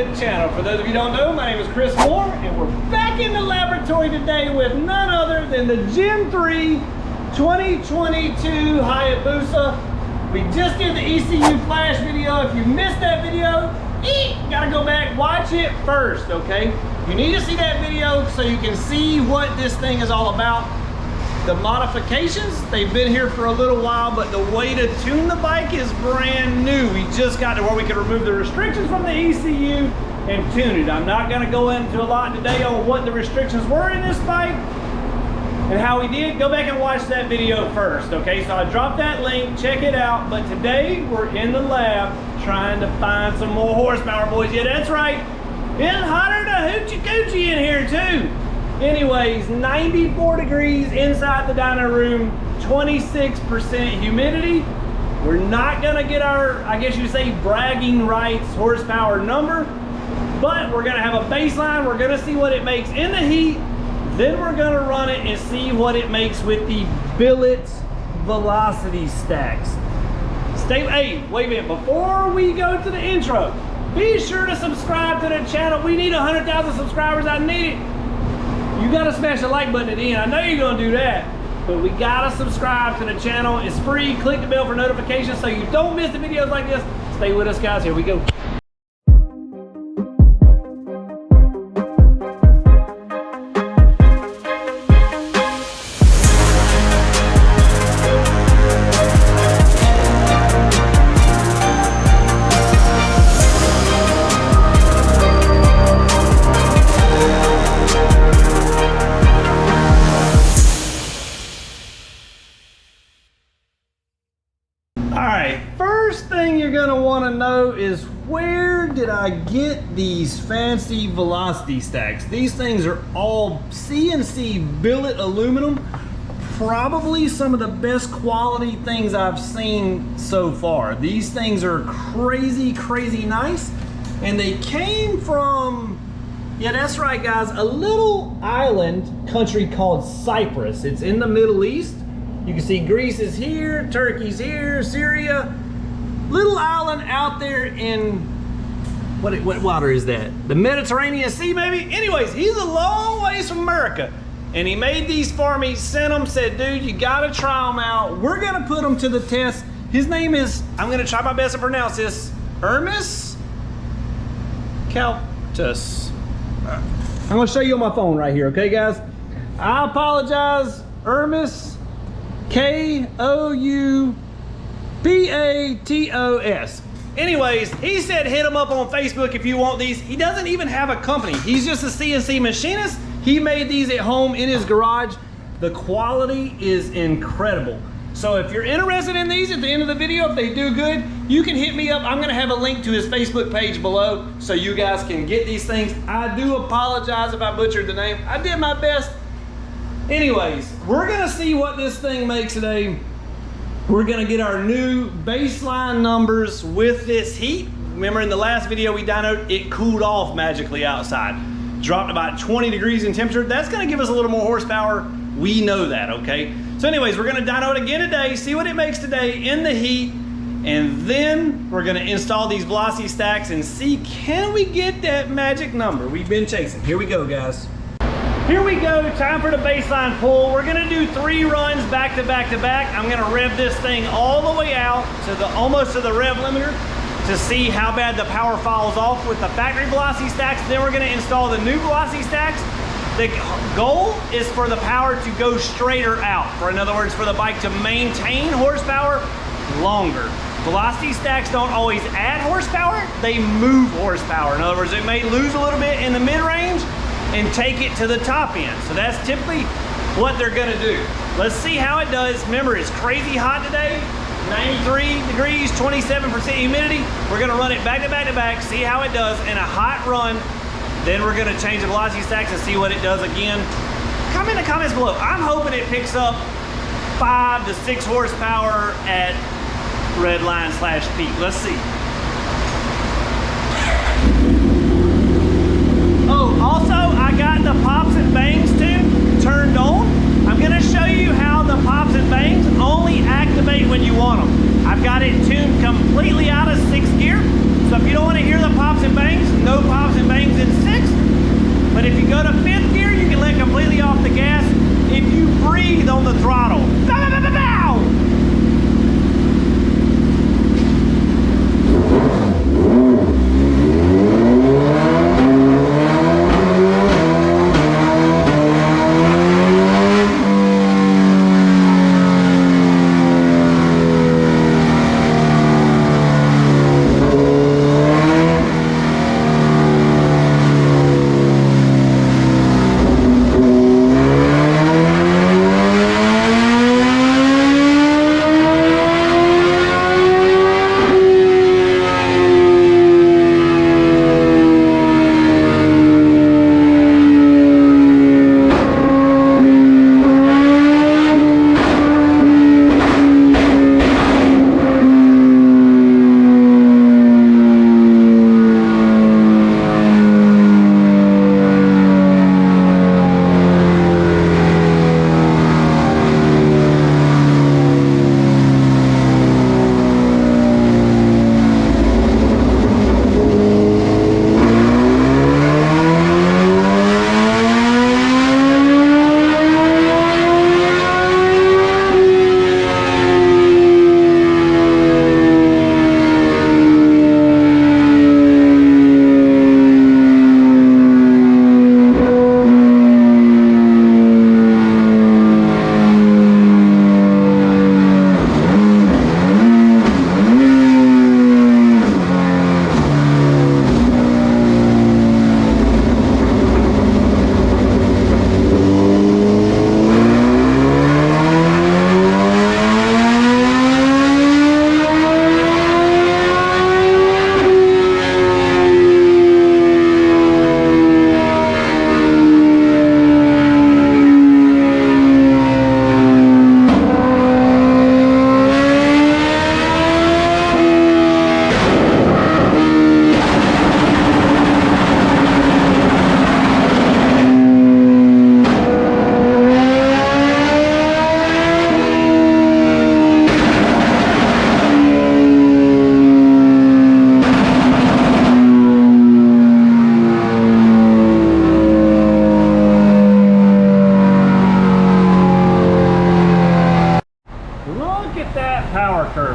to the channel. For those of you who don't know, my name is Chris Moore, and we're back in the laboratory today with none other than the Gen 3 2022 Hayabusa. We just did the ECU Flash video. If you missed that video, gotta go back, watch it first, okay? You need to see that video so you can see what this thing is all about. The modifications, they've been here for a little while, but the way to tune the bike is brand new. We just got to where we can remove the restrictions from the ECU and tune it. I'm not gonna go into a lot today on what the restrictions were in this bike and how we did. Go back and watch that video first, okay? So I dropped that link, check it out. But today we're in the lab trying to find some more horsepower, boys. Yeah, that's right. It's hotter than a hoochie coochie in here too. Anyways, 94 degrees inside the dyno room, 26% humidity. We're not gonna get our, I guess you say, bragging rights horsepower number, but we're gonna have a baseline. We're gonna see what it makes in the heat. Then we're gonna run it and see what it makes with the billet velocity stacks. Hey, wait a minute, before we go to the intro, be sure to subscribe to the channel. We need 100,000 subscribers, I need it. You gotta smash the like button at the end. I know you're gonna do that, but we gotta subscribe to the channel. It's free. Click the bell for notifications so you don't miss the videos like this. Stay with us, guys. Here we go. Is where did I get these fancy velocity stacks? These things are all CNC billet aluminum, probably some of the best quality things I've seen so far. These things are crazy nice, and they came from, yeah, that's right guys, a little island country called Cyprus. It's in the Middle East. You can see Greece is here, Turkey's here, Syria. Little island out there in, what water is that? The Mediterranean Sea, maybe? Anyways, he's a long ways from America. And he made these for me, sent them, said, dude, you gotta try them out. We're gonna put them to the test. His name is, I'm gonna try my best to pronounce this, Hermes Kautus. I'm gonna show you on my phone right here, okay guys? I apologize, Hermes, K-O-U P-A-T-O-S. Anyways, he said hit him up on Facebook if you want these. He doesn't even have a company. He's just a CNC machinist. He made these at home in his garage. The quality is incredible. So if you're interested in these at the end of the video, if they do good, you can hit me up. I'm gonna have a link to his Facebook page below so you guys can get these things. I do apologize if I butchered the name. I did my best. Anyways, we're gonna see what this thing makes today. We're gonna get our new baseline numbers with this heat. Remember in the last video we dynoed, it cooled off magically outside. Dropped about 20 degrees in temperature. That's gonna give us a little more horsepower. We know that, okay? So anyways, we're gonna dyno it again today, see what it makes today in the heat, and then we're gonna install these velocity stacks and see, can we get that magic number we've been chasing? Here we go, guys. Here we go, time for the baseline pull. We're gonna do 3 runs back to back to back. I'm gonna rev this thing all the way out to the almost to the rev limiter to see how bad the power falls off with the factory velocity stacks. Then we're gonna install the new velocity stacks. The goal is for the power to go straighter out. In other words, for the bike to maintain horsepower longer. Velocity stacks don't always add horsepower, they move horsepower. In other words, it may lose a little bit in the mid-range and take it to the top end. So that's typically what they're gonna do. Let's see how it does. Remember, it's crazy hot today, 93 degrees, 27% humidity. We're gonna run it back to back to back, see how it does in a hot run. Then we're gonna change the velocity stacks and see what it does again. Comment in the comments below. I'm hoping it picks up 5 to 6 horsepower at red line / peak. Let's see. Oh, also, I got the pops and bangs tune turned on. I'm gonna show you how the pops and bangs only activate when you want I've got it tuned completely out of 6th gear. So if you don't want to hear the pops and bangs, no pops if you go to 5th gear, you can let completely off the gas. If you breathe on the throttle, bow, bow, bow, bow.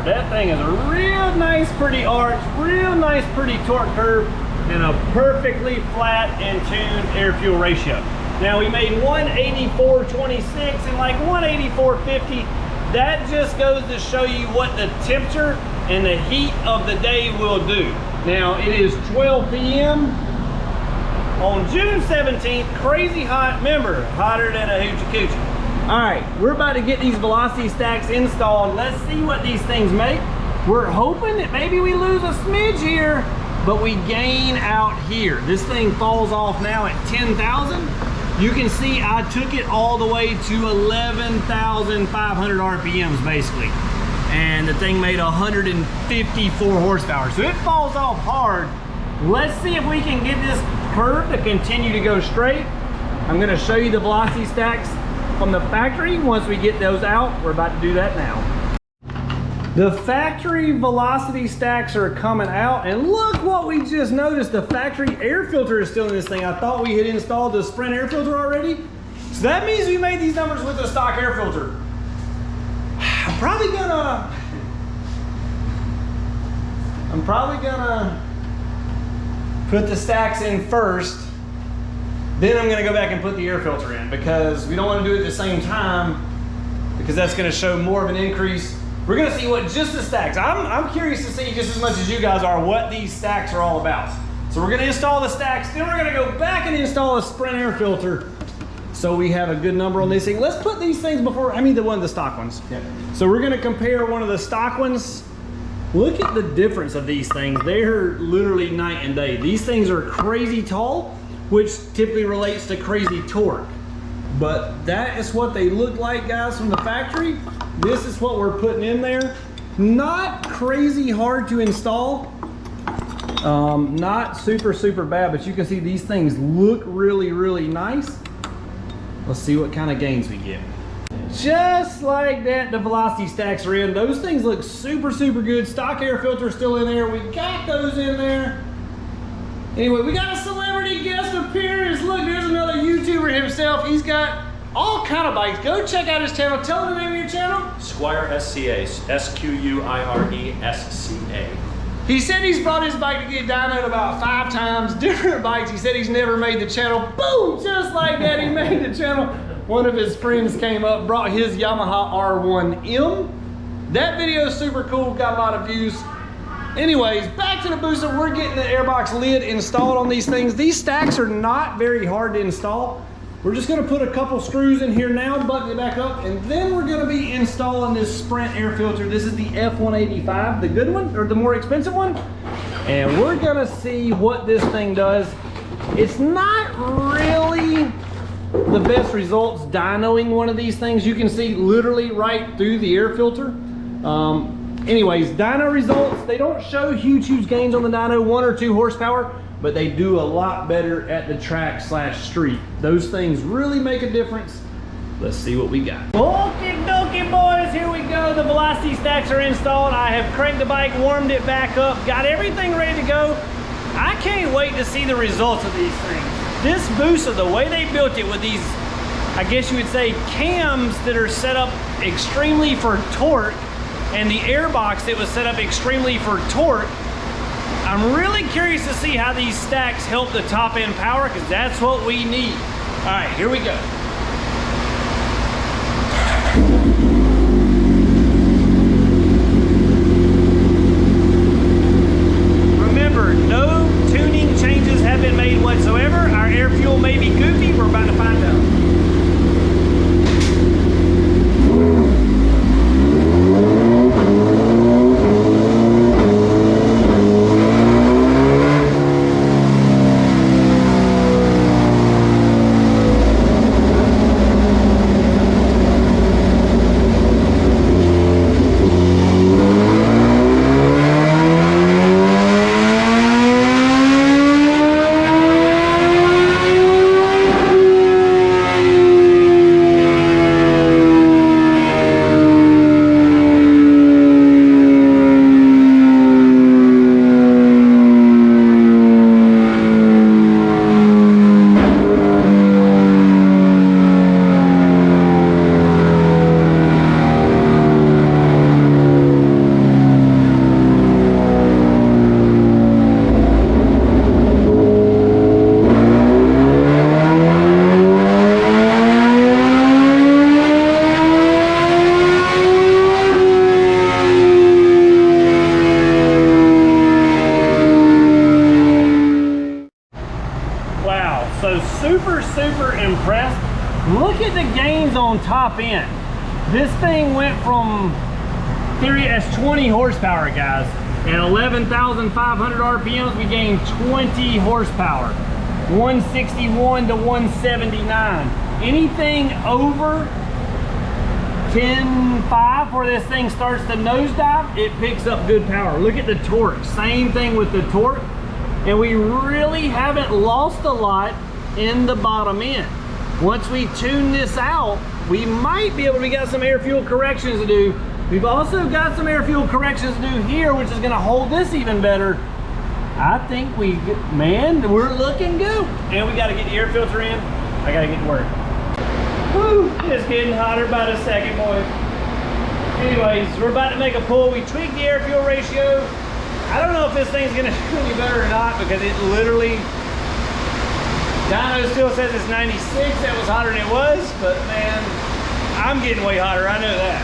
That thing is a real nice, pretty arch, real nice, pretty torque curve, and a perfectly flat and tuned air-fuel ratio. Now we made 184.26 and like 184.50. That just goes to show you what the temperature and the heat of the day will do. Now it is 12 p.m. on June 17th, crazy hot, remember, hotter than a hoochie coochie. All right, we're about to get these velocity stacks installed. Let's see what these things make. We're hoping that maybe we lose a smidge here, but we gain out here. This thing falls off now at 10,000. You can see I took it all the way to 11,500 RPMs basically. And the thing made 154 horsepower. So it falls off hard. Let's see if we can get this curve to continue to go straight. I'm gonna show you the velocity stacks from the factory. Once we get those out, we're about to do that now. The factory velocity stacks are coming out, and look what we just noticed. The factory air filter is still in this thing. I thought we had installed the Sprint air filter already. So that means we made these numbers with the stock air filter. I'm probably gonna put the stacks in first. Then I'm gonna go back and put the air filter in because we don't wanna do it at the same time because that's gonna show more of an increase. We're gonna see what just the stacks. I'm curious to see just as much as you guys are what these stacks are all about. So we're gonna install the stacks, then we're gonna go back and install a Sprint air filter so we have a good number on these things. Let's put these things before, the stock ones. Yeah. So we're gonna compare one of the stock ones. Look at the difference of these things. They're literally night and day. These things are crazy tall, which typically relates to crazy torque. But that is what they look like, guys, from the factory. This is what we're putting in there. Not crazy hard to install. Not super, super bad, but you can see these things look really, really nice. Let's see what kind of gains we get. Just like that, the velocity stacks are in. Those things look super, super good. Stock air filter still in there. We got those in there. Anyway, we got a celebrity guest appearance. Look, there's another YouTuber himself. He's got all kind of bikes. Go check out his channel. Tell them the name of your channel. Squire SCA, SQUIRE SCA. He said he's brought his bike to get dynoed about 5 times, different bikes. He said he's never made the channel. Boom, just like that, he made the channel. One of his friends came up, brought his Yamaha R1M. That video is super cool, got a lot of views. Anyways, back to the Busa. We're getting the airbox lid installed on these things. These stacks are not very hard to install. We're just gonna put a couple screws in here now, button it back up, and then we're gonna be installing this Sprint air filter. This is the F185, the good one, or the more expensive one. And we're gonna see what this thing does. It's not really the best results dynoing one of these things. You can see literally right through the air filter. Anyways, dyno results, they don't show huge gains on the dyno, 1 or 2 horsepower, but they do a lot better at the track / street. Those things really make a difference. Let's see what we got. Okie dokie, boys, here we go. The velocity stacks are installed. I have cranked the bike, warmed it back up, got everything ready to go. I can't wait to see the results of these things. This Busa, the way they built it with these, I guess you would say, cams that are set up extremely for torque, and the airbox that was set up extremely for torque. I'm really curious to see how these stacks help the top end power, because that's what we need. All right, here we go. Remember, no tuning changes have been made whatsoever. Our air fuel may be goofy. We're about to find out. Super impressed. Look at the gains on top end. This thing went from theory as 20 horsepower, guys. At 11,500 RPMs, we gained 20 horsepower. 161 to 179. Anything over 10.5 where this thing starts to nosedive, it picks up good power. Look at the torque. Same thing with the torque. And we really haven't lost a lot in the bottom end. Once we tune this out, we might be able, we got some air fuel corrections to do. We've also got some air fuel corrections to do here, which is gonna hold this even better. I think man, we're looking good. And we gotta get the air filter in. I gotta get to work. Woo, it's getting hotter by the second, boys. Anyways, we're about to make a pull. We tweaked the air fuel ratio. I don't know if this thing's gonna do any better or not, because it literally, dyno still says it's 96. That was hotter than it was, but man, I'm getting way hotter, I know that.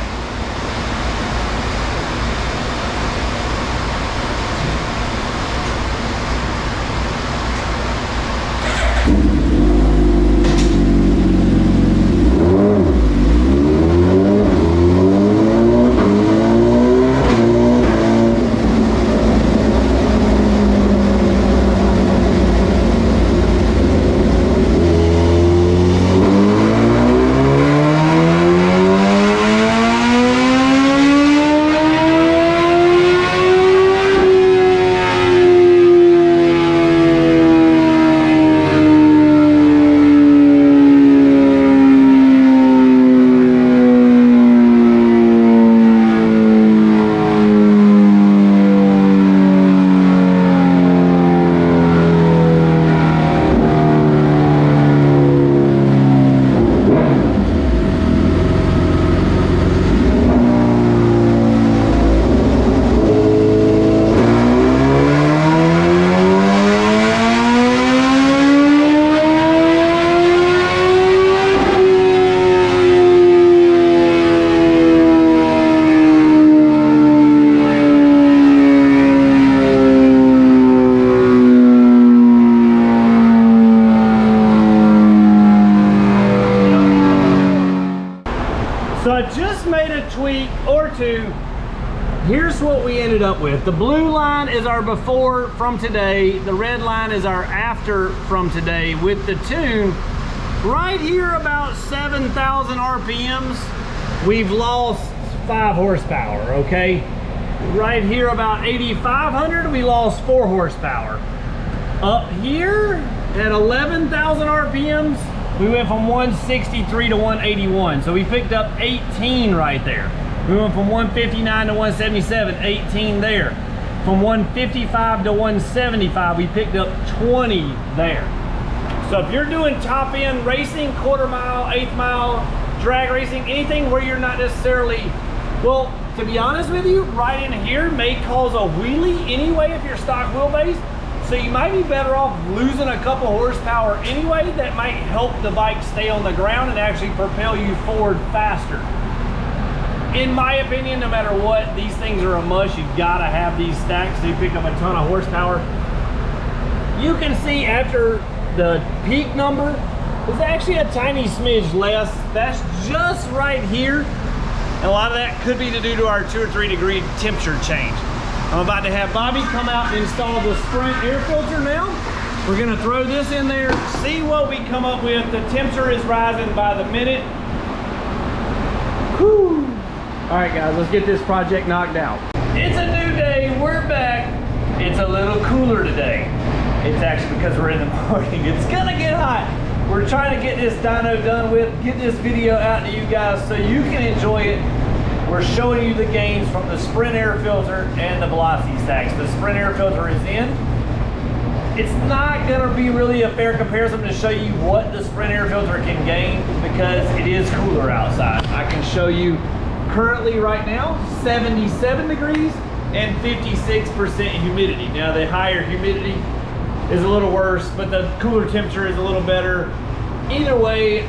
what we ended up with. The blue line is our before from today. The red line is our after from today with the tune. Right here about 7,000 RPMs, we've lost 5 horsepower, okay? Right here about 8,500, we lost 4 horsepower. Up here at 11,000 RPMs, we went from 163 to 181. So we picked up 18 right there. We went from 159 to 177, 18 there. From 155 to 175, we picked up 20 there. So if you're doing top end racing, quarter mile, eighth mile, drag racing, anything where you're not necessarily, well, to be honest with you, right in here may cause a wheelie anyway if you're stock wheelbase. So you might be better off losing a couple horsepower anyway. That might help the bike stay on the ground and actually propel you forward faster. In my opinion, no matter what, these things are a must. You've got to have these stacks so you pick up a ton of horsepower. You can see after the peak number is actually a tiny smidge less. That's just right here. And a lot of that could be due to our 2 or 3 degree temperature change. I'm about to have Bobby come out and install the Sprint air filter now. We're gonna throw this in there, see what we come up with. The temperature is rising by the minute. Whew. All right guys, let's get this project knocked out. It's a new day, we're back. It's a little cooler today. It's actually because we're in the morning. It's gonna get hot. We're trying to get this dyno done with, get this video out to you guys so you can enjoy it. We're showing you the gains from the Sprint air filter and the velocity stacks. The Sprint air filter is in. It's not gonna be really a fair comparison to show you what the Sprint air filter can gain because it is cooler outside. I can show you currently right now, 77 degrees and 56% humidity. Now the higher humidity is a little worse, but the cooler temperature is a little better. Either way,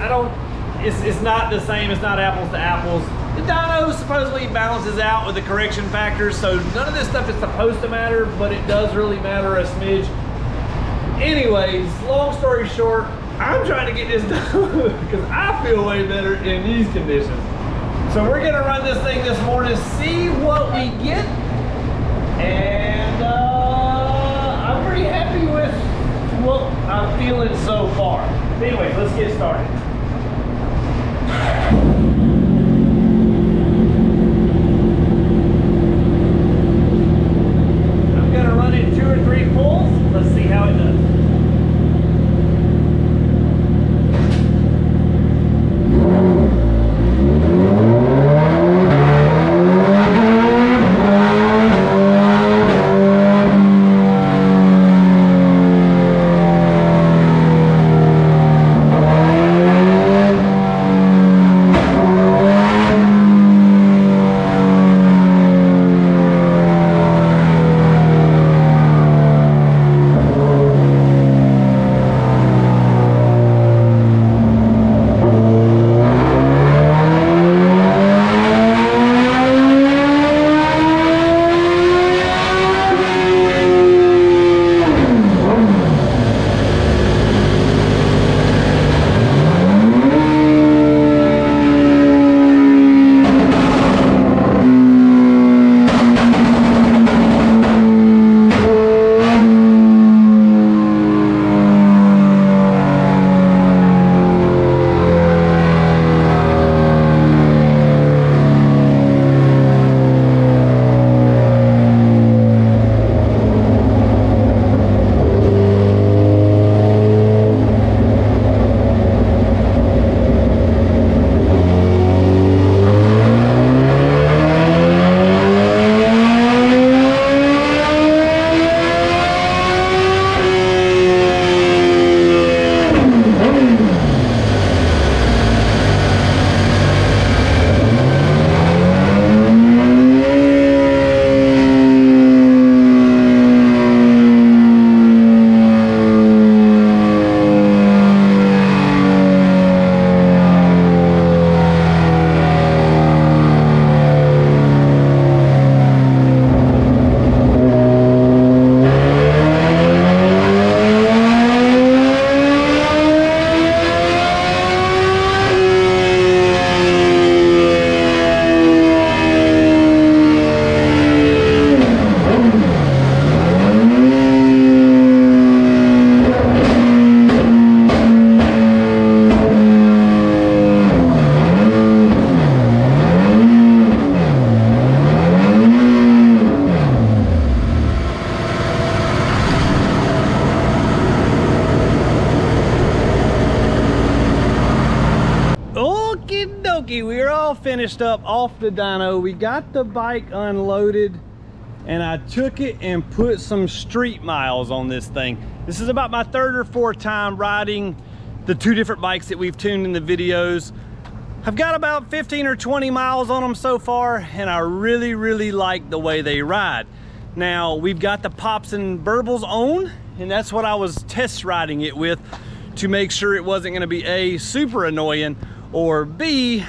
it's not the same, it's not apples to apples. The dyno supposedly balances out with the correction factors, so none of this stuff is supposed to matter, but it does really matter a smidge. Anyways, long story short, I'm trying to get this done because I feel way better in these conditions. So we're gonna run this thing this morning, see what we get, and I'm pretty happy with what I'm feeling so far. Anyways, let's get started. Run it 2 or 3 pulls. Let's see how it does. finished up off the dyno. We got the bike unloaded and I took it and put some street miles on this thing. This is about my third or fourth time riding the two different bikes that we've tuned in the videos. I've got about 15 or 20 miles on them so far, and I really like the way they ride. Now, we've got the pops and burbles on, and that's what I was test riding it with to make sure it wasn't gonna be A, super annoying, or B,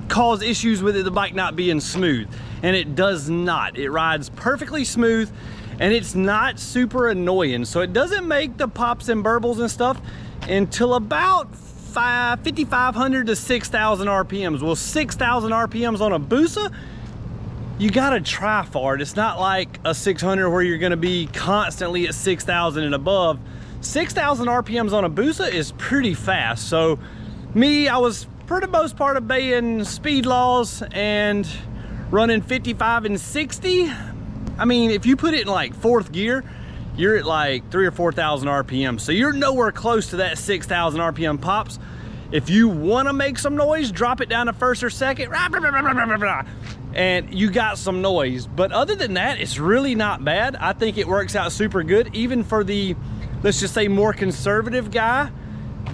cause issues with the bike not being smooth. And it does not. It rides perfectly smooth, and it's not super annoying. So it doesn't make the pops and burbles and stuff until about 5,500 to 6,000 RPMs. Well, 6,000 RPMs on a Busa, you gotta try for it. It's not like a 600 where you're gonna be constantly at 6,000 and above. 6,000 RPMs on a Busa is pretty fast. So me, I was for the most part obeying speed laws and running 55 and 60. I mean, if you put it in like fourth gear, you're at like 3,000 or 4,000 RPM. So you're nowhere close to that 6,000 RPM pops. If you wanna make some noise, drop it down to first or second, and you got some noise. But other than that, it's really not bad. I think it works out super good, even for the, let's just say, more conservative guy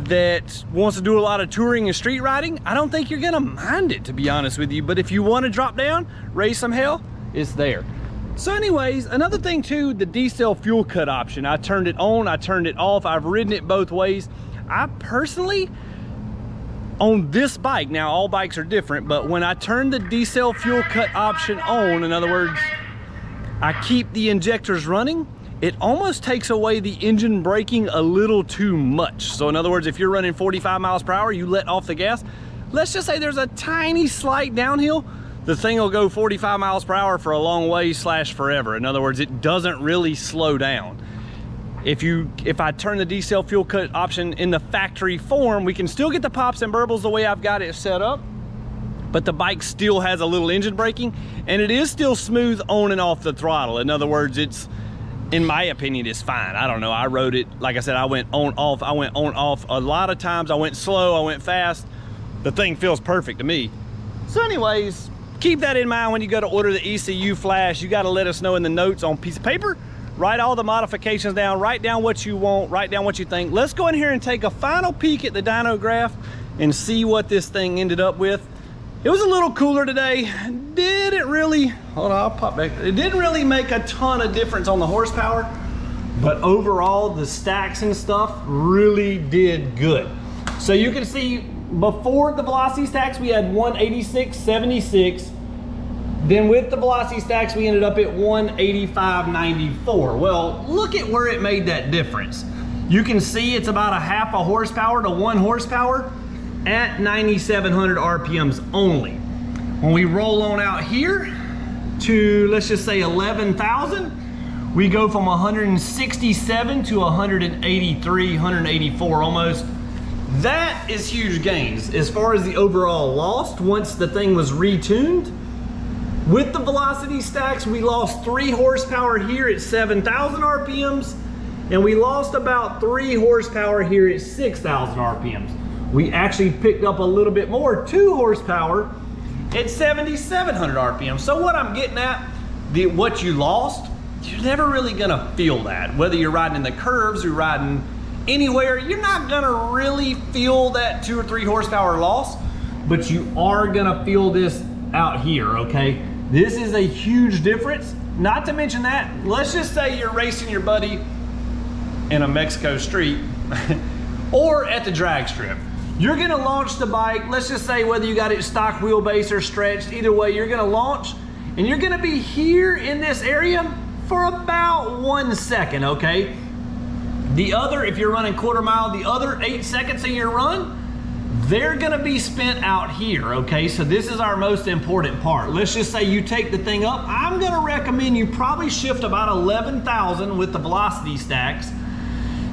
that wants to do a lot of touring and street riding. I don't think you're gonna mind it, to be honest with you. But if you wanna drop down, raise some hell, it's there. So anyways, another thing too, the diesel fuel cut option. I turned it on, I turned it off, I've ridden it both ways. I personally, on this bike, now all bikes are different, but when I turn the diesel fuel cut option on, in other words, I keep the injectors running, it almost takes away the engine braking a little too much. So in other words, if you're running 45 miles per hour, you let off the gas, let's just say there's a tiny slight downhill, the thing will go 45 miles per hour for a long way / forever. In other words, it doesn't really slow down. If I turn the diesel fuel cut option in the factory form, we can still get the pops and burbles the way I've got it set up, but the bike still has a little engine braking, and it is still smooth on and off the throttle. In other words, it's, in my opinion, it's fine. I don't know, I rode it, like I said, I went on off a lot of times. I went slow, I went fast. The thing feels perfect to me. So anyways, keep that in mind when you go to order the ECU Flash. You gotta let us know in the notes on a piece of paper. Write all the modifications down, write down what you want, write down what you think. Let's go in here and take a final peek at the dyno graph and see what this thing ended up with. It was a little cooler today. Didn't really, hold on, I'll pop back. It didn't really make a ton of difference on the horsepower, but overall the stacks and stuff really did good. So you can see before the velocity stacks, we had 186.76. Then with the velocity stacks, we ended up at 185.94. Well, look at where it made that difference. You can see it's about a half a horsepower to 1 horsepower at 9,700 RPMs only. When we roll on out here to, let's just say 11,000, we go from 167 to 183, 184 almost. That is huge gains. As far as the overall loss, once the thing was retuned, with the velocity stacks, we lost 3 horsepower here at 7,000 RPMs, and we lost about 3 horsepower here at 6,000 RPMs. We actually picked up a little bit more, 2 horsepower at 7,700 RPMs. So what I'm getting at, what you lost, you're never really gonna feel that. Whether you're riding in the curves or riding anywhere, you're not gonna really feel that 2 or 3 horsepower loss, but you are gonna feel this out here, okay? This is a huge difference. Not to mention that, let's just say you're racing your buddy in a Mexico street or at the drag strip. You're gonna launch the bike, let's just say whether you got it stock wheelbase or stretched, either way, you're gonna launch and you're gonna be here in this area for about 1 second, okay? The other, if you're running quarter mile, the other 8 seconds of your run, they're gonna be spent out here, okay? So this is our most important part. Let's just say you take the thing up. I'm gonna recommend you probably shift about 11,000 with the velocity stacks.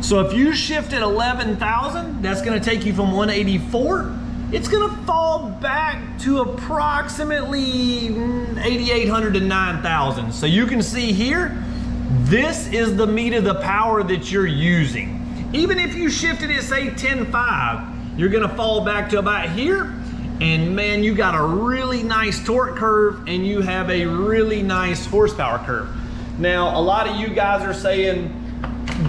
So if you shift at 11,000, that's gonna take you from 184. It's gonna fall back to approximately 8,800 to 9,000. So you can see here, this is the meat of the power that you're using. Even if you shifted it, say 10.5, you're gonna fall back to about here, And man, you got a really nice torque curve and you have a really nice horsepower curve. Now, a lot of you guys are saying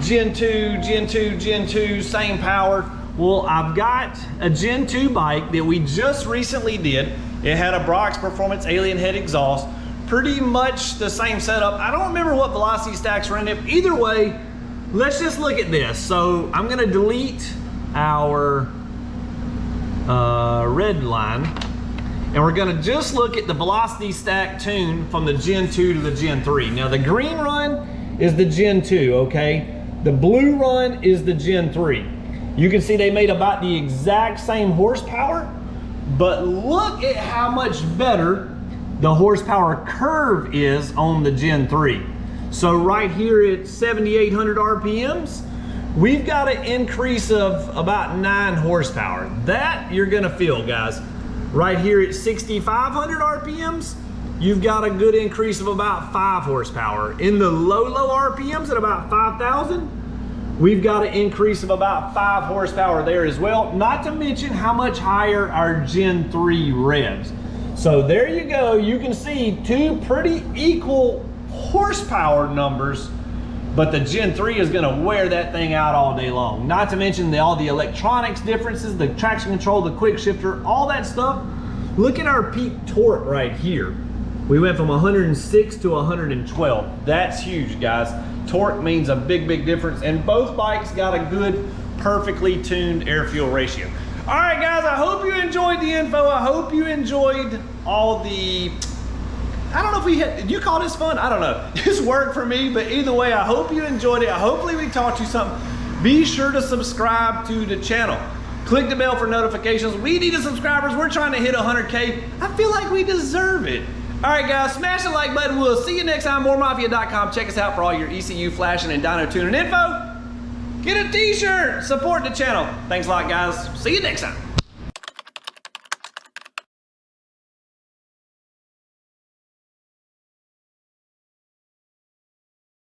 Gen 2, Gen 2, Gen 2, same power. Well, I've got a Gen 2 bike that we just recently did. It had a Brock's Performance Alien Head exhaust, pretty much the same setup. I don't remember what velocity stacks were in it. Either way, let's just look at this. So I'm gonna delete our red line, and we're gonna just look at the velocity stack tune from the Gen 2 to the Gen 3. Now the green run is the Gen 2, okay? The blue run is the Gen 3. You can see they made about the exact same horsepower, but look at how much better the horsepower curve is on the Gen 3. So right here at 7,800 RPMs, we've got an increase of about 9 horsepower. That you're gonna feel, guys. Right here at 6,500 RPMs, you've got a good increase of about 5 horsepower. In the low RPMs at about 5,000, we've got an increase of about 5 horsepower there as well. Not to mention how much higher our Gen 3 revs. So there you go. You can see 2 pretty equal horsepower numbers, but the Gen 3 is gonna wear that thing out all day long. Not to mention all the electronics differences, the traction control, the quick shifter, all that stuff. Look at our peak torque right here. We went from 106 to 112. That's huge, guys. Torque means a big difference, and both bikes got a good, perfectly tuned air-fuel ratio. All right, guys, I hope you enjoyed the info. I hope you enjoyed all the, I don't know if we had, did you call this fun? I don't know. This worked for me, but either way, I hope you enjoyed it. Hopefully we taught you something. Be sure to subscribe to the channel. Click the bell for notifications. We need the subscribers. We're trying to hit 100K. I feel like we deserve it. All right, guys, smash the like button. We'll see you next time. MoreMafia.com. Check us out for all your ECU flashing and dyno tuning info. Get a t-shirt. Support the channel. Thanks a lot, guys. See you next time.